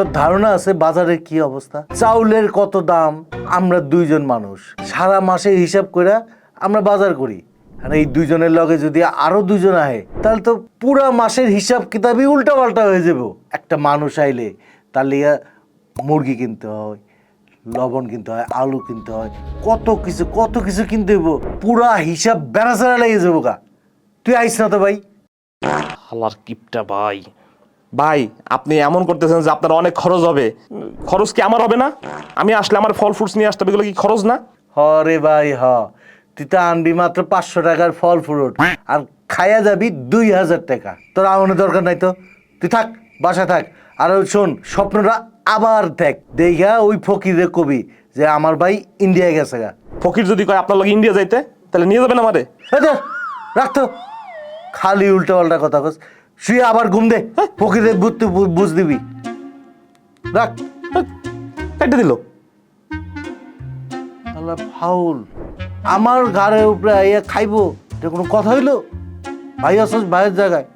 তোর ধারণা আছে বাজারের কি অবস্থা? চাউলের কত দাম? আমরা দুইজন মানুষ, সারা মাসে হিসাব করে আমরা বাজার করি। আর এই দুইজনের লগে যদি আরো দুইজন আহে, তাহলে তো পুরা মাসের হিসাব কিতাবই উল্টা পাল্টা হয়ে যাব। একটা মানুষ আইলে তার লিগে মুরগি কিনতে হয়, লবণ কিনতে হয়, আলু কিনতে হয়, কত কিছু কিনতে হইব। পুরা হিসাব বেড়াচাড়া লেগে যাবো গা। তুই আইস না তো ভাই? হালার কিপটা ভাই। ভাই আপনি এমন করতেছেন যে আপনার অনেক খরচ হবে। খরচ কি আমার হবে না? আমি আসলে আমার ফল ফ্রুটস নিয়ে আসতে হবে, এগুলো কি খরচ না? হ রে ভাই হ। তুই তো আনবি মাত্র 500 টাকার ফল ফ্রুট, আর খাইয়া যাবি 2000 টাকা। তোর আমাদের দরকার নাই তো, তুই থাক, বাসা থাক। আর ওই শোন, স্বপ্নটা আবার দেখ, দেখা ওই ফকিরে কবি যে আমার ভাই ইন্ডিয়া গেছে গা। ফকির যদি কয় আপনার লগে ইন্ডিয়া যাইতে, তাহলে নিয়ে যাবেন আমারে? রাখতো, খালি উল্টো পাল্টা কথা কস। শুয়ে আবার ঘুম দে, ফকিরে বুঝতে বুঝ দিবি। রাখ। কেটে দিল। আল্লাহ ফাউল, আমার ঘরের উপরে আইয়া খাইবো, এটা কোনো কথা হইলো? ভাই আসছ ভাইয়ের জায়গায়।